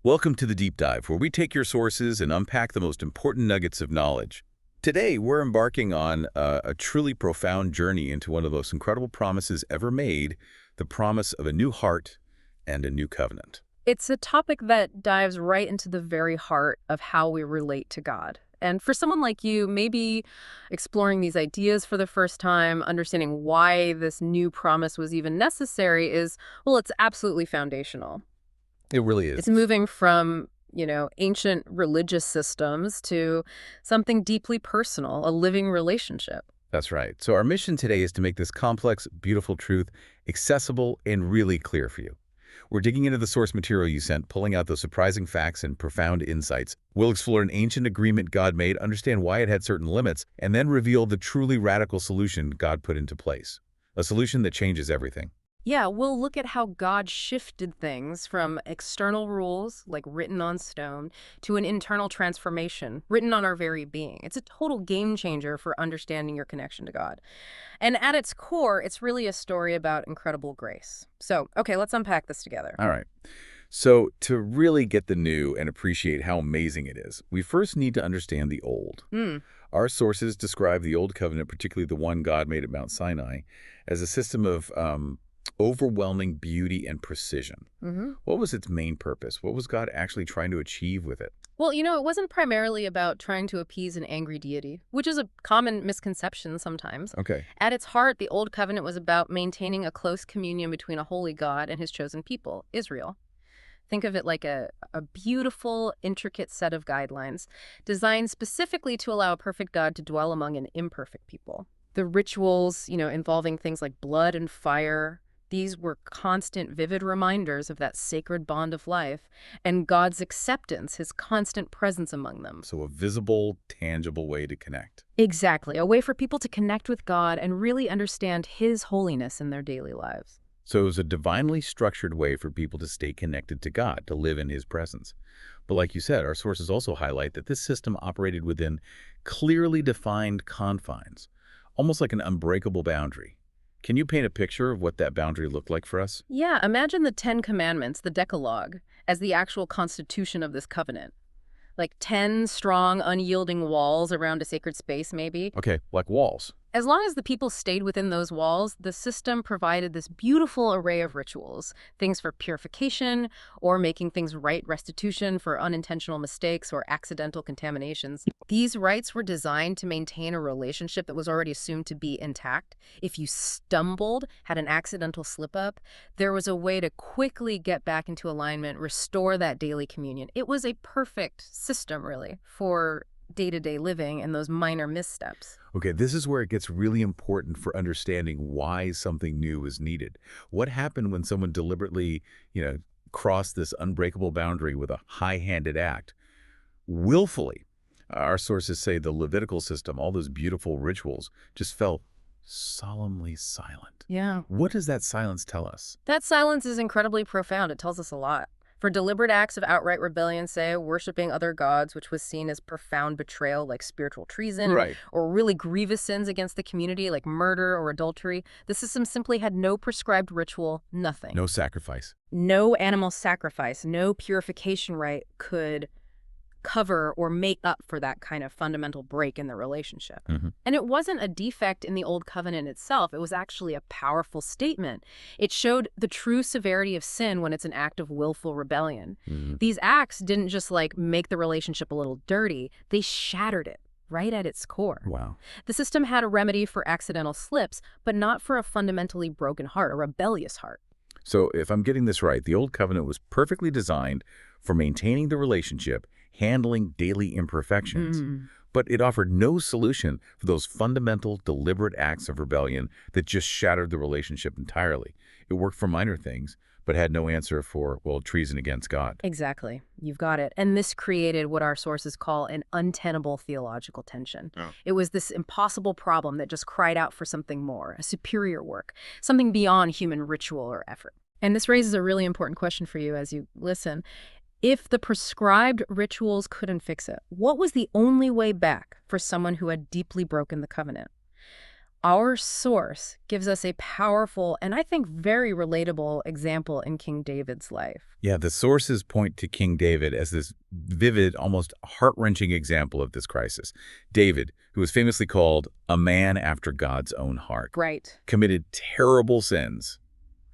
Welcome to the Deep Dive, where we take your sources and unpack the most important nuggets of knowledge. Today, we're embarking on a truly profound journey into one of the most incredible promises ever made, the promise of a new heart and a new covenant. It's a topic that dives right into the very heart of how we relate to God. And for someone like you, maybe exploring these ideas for the first time, understanding why this new promise was even necessary is, well, it's absolutely foundational. It really is. It's moving from, ancient religious systems to something deeply personal, a living relationship. That's right. So our mission today is to make this complex, beautiful truth accessible and really clear for you. We're digging into the source material you sent, pulling out those surprising facts and profound insights. We'll explore an ancient agreement God made, understand why it had certain limits, and then reveal the truly radical solution God put into place. A solution that changes everything. Yeah, we'll look at how God shifted things from external rules, like written on stone, to an internal transformation, written on our very being. It's a total game changer for understanding your connection to God. And at its core, it's really a story about incredible grace. So, okay, let's unpack this together. All right. So to really get the new and appreciate how amazing it is, we first need to understand the old. Hmm. Our sources describe the Old Covenant, particularly the one God made at Mount Sinai, as a system of overwhelming beauty and precision. Mm-hmm. What was its main purpose? What was God actually trying to achieve with it? Well, it wasn't primarily about trying to appease an angry deity, which is a common misconception sometimes. Okay. At its heart, the Old Covenant was about maintaining a close communion between a holy God and his chosen people, Israel. Think of it like a beautiful, intricate set of guidelines designed specifically to allow a perfect God to dwell among an imperfect people. The rituals, involving things like blood and fire, these were constant, vivid reminders of that sacred bond of life and God's acceptance, his constant presence among them. So a visible, tangible way to connect. Exactly, a way for people to connect with God and really understand his holiness in their daily lives. So it was a divinely structured way for people to stay connected to God, to live in his presence. But like you said, our sources also highlight that this system operated within clearly defined confines, almost like an unbreakable boundary. Can you paint a picture of what that boundary looked like for us? Yeah, imagine the Ten Commandments, the Decalogue, as the actual constitution of this covenant. Like 10 strong, unyielding walls around a sacred space, maybe. Okay, like walls. As long as the people stayed within those walls, the system provided this beautiful array of rituals, things for purification or making things right, restitution for unintentional mistakes or accidental contaminations. These rites were designed to maintain a relationship that was already assumed to be intact. If you stumbled, had an accidental slip-up, there was a way to quickly get back into alignment, restore that daily communion. It was a perfect system, really, for day-to-day living and those minor missteps. Okay, this is where it gets really important for understanding why something new is needed. What happened when someone deliberately, crossed this unbreakable boundary with a high-handed act? Willfully. Our sources say the Levitical system, all those beautiful rituals, just fell solemnly silent. Yeah. What does that silence tell us? That silence is incredibly profound. It tells us a lot. For deliberate acts of outright rebellion, say, worshiping other gods, which was seen as profound betrayal like spiritual treason, Right. or really grievous sins against the community like murder or adultery, the system simply had no prescribed ritual, nothing. No sacrifice. No animal sacrifice, no purification rite could cover or make up for that kind of fundamental break in the relationship. Mhm. And it wasn't a defect in the Old Covenant itself. It was actually a powerful statement. It showed the true severity of sin when it's an act of willful rebellion. Mhm. These acts didn't just make the relationship a little dirty, they shattered it right at its core. Wow. The system had a remedy for accidental slips, but not for a fundamentally broken heart, a rebellious heart. So if I'm getting this right, the Old Covenant was perfectly designed for maintaining the relationship, handling daily imperfections. But it offered no solution for those fundamental, deliberate acts of rebellion that just shattered the relationship entirely. It worked for minor things, but had no answer for, well, treason against God. Exactly. You've got it. And this created what our sources call an untenable theological tension. Oh. It was this impossible problem that just cried out for something more, a superior work, something beyond human ritual or effort. And this raises a really important question for you as you listen. If the prescribed rituals couldn't fix it, what was the only way back for someone who had deeply broken the covenant? Our source gives us a powerful and I think very relatable example in King David's life. Yeah, the sources point to King David as this vivid, almost heart-wrenching example of this crisis. David, who was famously called a man after God's own heart, Right. committed terrible sins.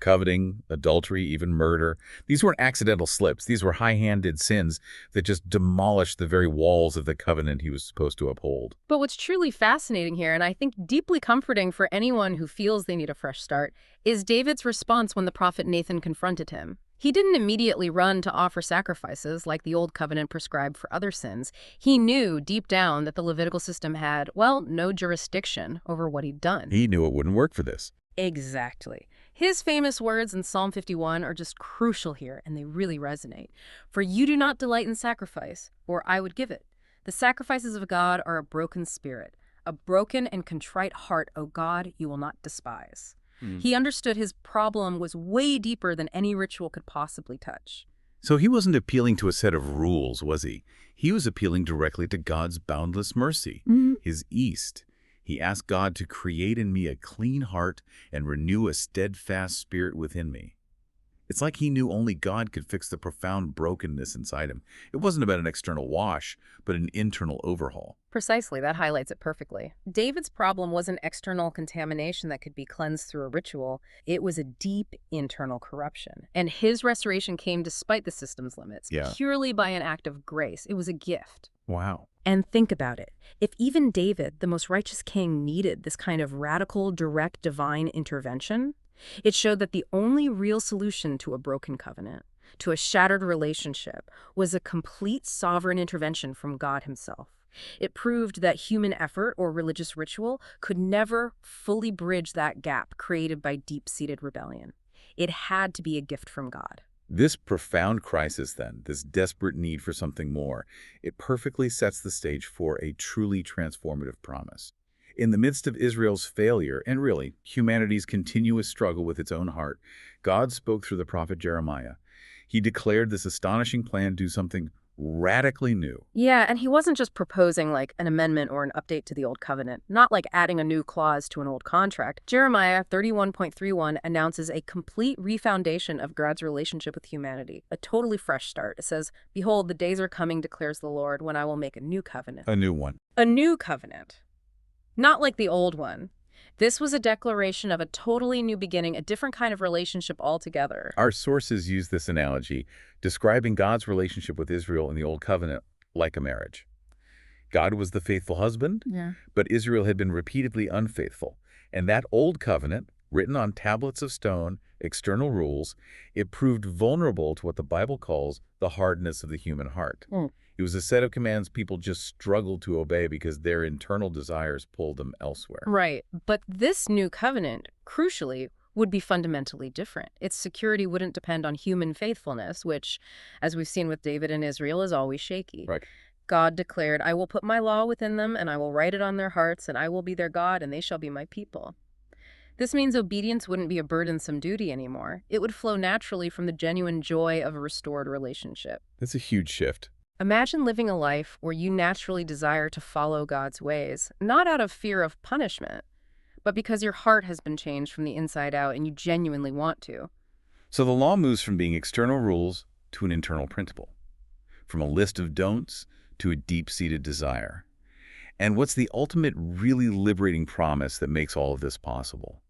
Coveting, adultery, even murder. These weren't accidental slips. These were high-handed sins that just demolished the very walls of the covenant he was supposed to uphold. But what's truly fascinating here, and I think deeply comforting for anyone who feels they need a fresh start, is David's response when the prophet Nathan confronted him. He didn't immediately run to offer sacrifices like the Old Covenant prescribed for other sins. He knew deep down that the Levitical system had, well, no jurisdiction over what he'd done. He knew it wouldn't work for this. Exactly. His famous words in Psalm 51 are just crucial here, and they really resonate. For you do not delight in sacrifice, or I would give it. The sacrifices of God are a broken spirit. A broken and contrite heart, O God, you will not despise. He understood his problem was way deeper than any ritual could possibly touch. So he wasn't appealing to a set of rules, was he? He was appealing directly to God's boundless mercy, his east. He asked God to create in me a clean heart and renew a steadfast spirit within me. It's like he knew only God could fix the profound brokenness inside him. It wasn't about an external wash, but an internal overhaul. Precisely, that highlights it perfectly. David's problem wasn't external contamination that could be cleansed through a ritual. It was a deep internal corruption. And his restoration came despite the system's limits, purely by an act of grace. It was a gift. Wow. And think about it. If even David, the most righteous king, needed this kind of radical, direct, divine intervention, it showed that the only real solution to a broken covenant, to a shattered relationship, was a complete sovereign intervention from God himself. It proved that human effort or religious ritual could never fully bridge that gap created by deep-seated rebellion. It had to be a gift from God. This profound crisis, then, this desperate need for something more, it perfectly sets the stage for a truly transformative promise. In the midst of Israel's failure, and really, humanity's continuous struggle with its own heart, God spoke through the prophet Jeremiah. He declared this astonishing plan to do something radically new. Yeah, and he wasn't just proposing like an amendment or an update to the Old Covenant, not like adding a new clause to an old contract. Jeremiah 31.31 announces a complete refoundation of God's relationship with humanity, a totally fresh start. It says, "Behold, the days are coming, declares the Lord, when I will make a new covenant." A new one. A new covenant. Not like the old one. This was a declaration of a totally new beginning, a different kind of relationship altogether. Our sources use this analogy, describing God's relationship with Israel in the Old Covenant like a marriage. God was the faithful husband, but Israel had been repeatedly unfaithful. And that Old Covenant, written on tablets of stone, external rules, it proved vulnerable to what the Bible calls the hardness of the human heart. It was a set of commands people just struggled to obey because their internal desires pulled them elsewhere. Right. But this new covenant, crucially, would be fundamentally different. Its security wouldn't depend on human faithfulness, which, as we've seen with David and Israel, is always shaky. Right. God declared, "I will put my law within them, and I will write it on their hearts, and I will be their God, and they shall be my people." This means obedience wouldn't be a burdensome duty anymore. It would flow naturally from the genuine joy of a restored relationship. That's a huge shift. Imagine living a life where you naturally desire to follow God's ways, not out of fear of punishment, but because your heart has been changed from the inside out and you genuinely want to. So the law moves from being external rules to an internal principle, from a list of don'ts to a deep-seated desire. And what's the ultimate really liberating promise that makes all of this possible?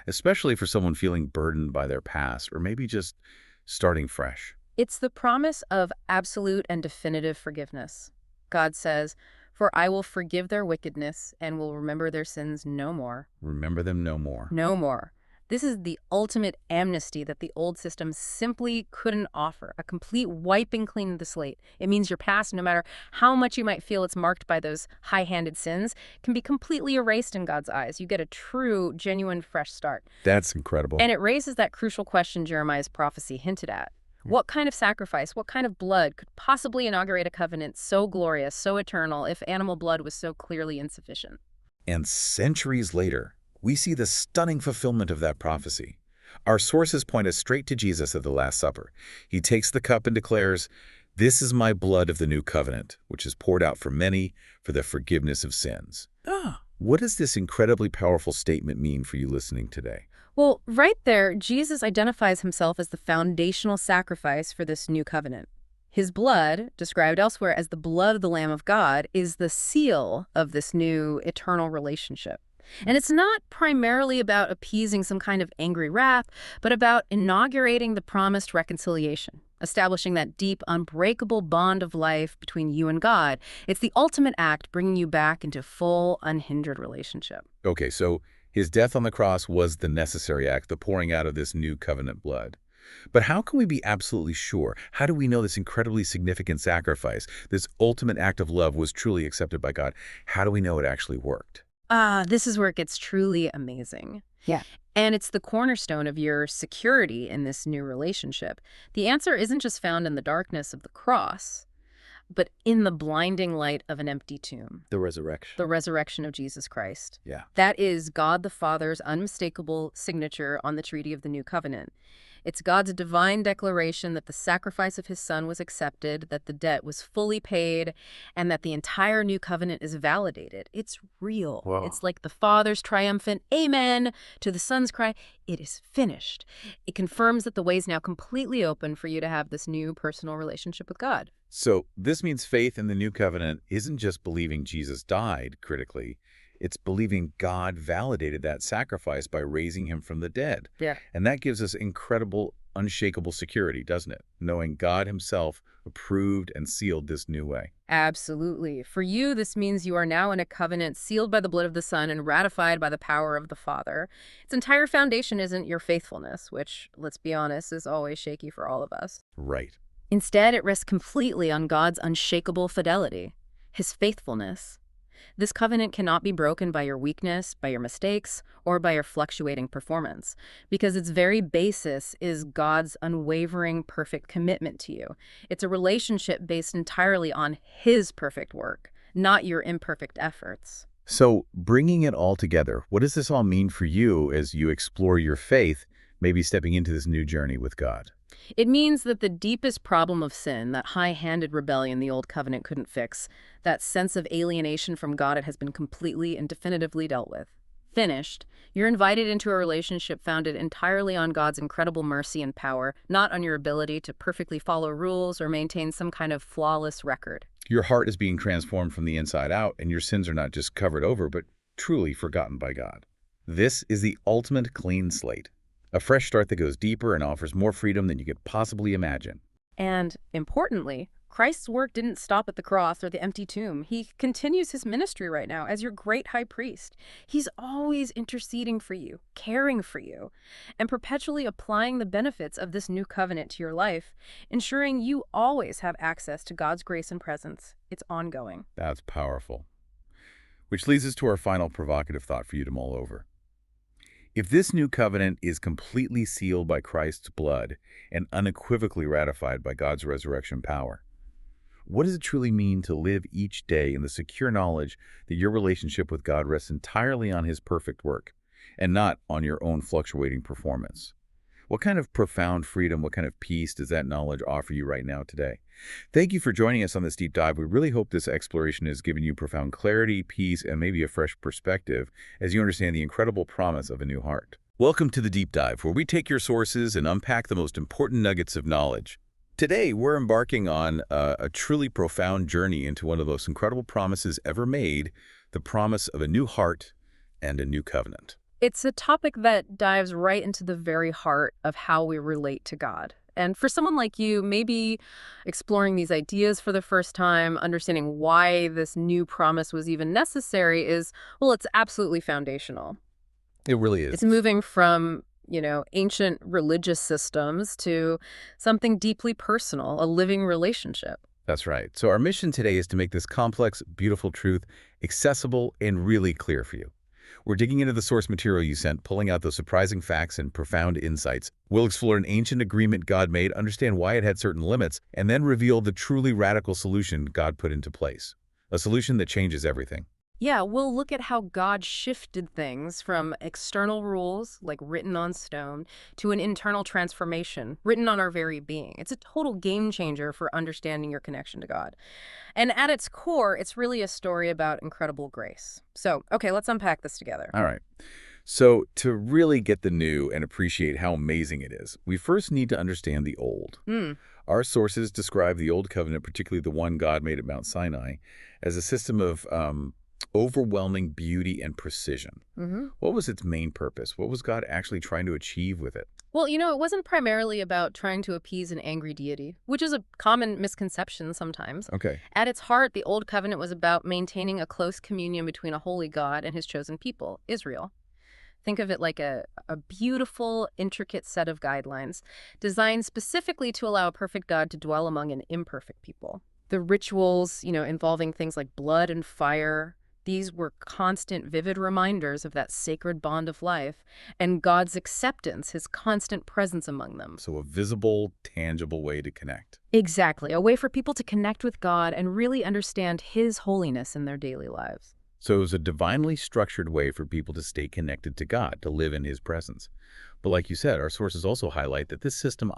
Especially for someone feeling burdened by their past or maybe just starting fresh. It's the promise of absolute and definitive forgiveness. God says, "For I will forgive their wickedness and will remember their sins no more." Remember them no more. No more. This is the ultimate amnesty that the old system simply couldn't offer, a complete wiping clean of the slate. It means your past, no matter how much you might feel it's marked by those high-handed sins, can be completely erased in God's eyes. You get a true, genuine, fresh start. That's incredible. And it raises that crucial question Jeremiah's prophecy hinted at. What kind of sacrifice, what kind of blood could possibly inaugurate a covenant so glorious, so eternal, if animal blood was so clearly insufficient? And centuries later, we see the stunning fulfillment of that prophecy. Our sources point us straight to Jesus at the Last Supper. He takes the cup and declares, "This is my blood of the new covenant, which is poured out for many for the forgiveness of sins." What does this incredibly powerful statement mean for you listening today? Well, right there, Jesus identifies himself as the foundational sacrifice for this new covenant. His blood, described elsewhere as the blood of the Lamb of God, is the seal of this new eternal relationship. And it's not primarily about appeasing some kind of angry wrath, but about inaugurating the promised reconciliation, establishing that deep, unbreakable bond of life between you and God. It's the ultimate act bringing you back into full, unhindered relationship. Okay, so his death on the cross was the necessary act, the pouring out of this new covenant blood. But how can we be absolutely sure? How do we know this incredibly significant sacrifice, this ultimate act of love, was truly accepted by God? How do we know it actually worked? This is where it gets truly amazing. Yeah. And it's the cornerstone of your security in this new relationship. The answer isn't just found in the darkness of the cross, but in the blinding light of an empty tomb, The resurrection. the resurrection of Jesus Christ. Yeah. That is God the Father's unmistakable signature on the treaty of the new covenant. It's God's divine declaration that the sacrifice of his son was accepted, that the debt was fully paid, and that the entire new covenant is validated. It's real. Wow. It's like the Father's triumphant amen to the Son's cry, it is finished. It confirms that the way is now completely open for you to have this new personal relationship with God. So this means faith in the new covenant isn't just believing Jesus died critically. It's believing God validated that sacrifice by raising him from the dead. Yeah. And that gives us incredible, unshakable security, doesn't it? Knowing God himself approved and sealed this new way. Absolutely. For you, this means you are now in a covenant sealed by the blood of the Son and ratified by the power of the Father. Its entire foundation isn't your faithfulness, which, let's be honest, is always shaky for all of us. Right. Instead, it rests completely on God's unshakable fidelity, his faithfulness. This covenant cannot be broken by your weakness, by your mistakes, or by your fluctuating performance, because its very basis is God's unwavering, perfect commitment to you. It's a relationship based entirely on his perfect work, not your imperfect efforts. So bringing it all together, what does this all mean for you as you explore your faith, maybe stepping into this new journey with God? It means that the deepest problem of sin, that high-handed rebellion the old covenant couldn't fix, that sense of alienation from God, it has been completely and definitively dealt with. Finished, you're invited into a relationship founded entirely on God's incredible mercy and power, not on your ability to perfectly follow rules or maintain some kind of flawless record. Your heart is being transformed from the inside out, and your sins are not just covered over, but truly forgotten by God. This is the ultimate clean slate. A fresh start that goes deeper and offers more freedom than you could possibly imagine. And, importantly, Christ's work didn't stop at the cross or the empty tomb. He continues his ministry right now as your great high priest. He's always interceding for you, caring for you, and perpetually applying the benefits of this new covenant to your life, ensuring you always have access to God's grace and presence. It's ongoing. That's powerful. Which leads us to our final provocative thought for you to mull over. If this new covenant is completely sealed by Christ's blood and unequivocally ratified by God's resurrection power, what does it truly mean to live each day in the secure knowledge that your relationship with God rests entirely on his perfect work and not on your own fluctuating performance? What kind of profound freedom, what kind of peace does that knowledge offer you right now today? Thank you for joining us on this deep dive. We really hope this exploration has given you profound clarity, peace, and maybe a fresh perspective as you understand the incredible promise of a new heart. Welcome to the Deep Dive, where we take your sources and unpack the most important nuggets of knowledge. Today, we're embarking on a truly profound journey into one of the most incredible promises ever made, the promise of a new heart and a new covenant. It's a topic that dives right into the very heart of how we relate to God. And for someone like you, maybe exploring these ideas for the first time, understanding why this new promise was even necessary is, well, it's absolutely foundational. It really is. It's moving from, ancient religious systems to something deeply personal, a living relationship. That's right. So our mission today is to make this complex, beautiful truth accessible and really clear for you. We're digging into the source material you sent, pulling out those surprising facts and profound insights. We'll explore an ancient agreement God made, understand why it had certain limits, and then reveal the truly radical solution God put into place. A solution that changes everything. Yeah, we'll look at how God shifted things from external rules, like written on stone, to an internal transformation, written on our very being. It's a total game changer for understanding your connection to God. And at its core, it's really a story about incredible grace. So, okay, let's unpack this together. All right. So to really get the new and appreciate how amazing it is, we first need to understand the old. Hmm. Our sources describe the Old Covenant, particularly the one God made at Mount Sinai, as a system of overwhelming beauty and precision. Mm-hmm. What was its main purpose? What was God actually trying to achieve with it? Well, it wasn't primarily about trying to appease an angry deity, which is a common misconception sometimes. Okay. At its heart, the Old Covenant was about maintaining a close communion between a holy God and his chosen people, Israel. Think of it like a beautiful, intricate set of guidelines designed specifically to allow a perfect God to dwell among an imperfect people. The rituals, involving things like blood and fire, these were constant, vivid reminders of that sacred bond of life and God's acceptance, his constant presence among them. So a visible, tangible way to connect. Exactly, a way for people to connect with God and really understand his holiness in their daily lives. So it was a divinely structured way for people to stay connected to God, to live in his presence. But like you said, our sources also highlight that this system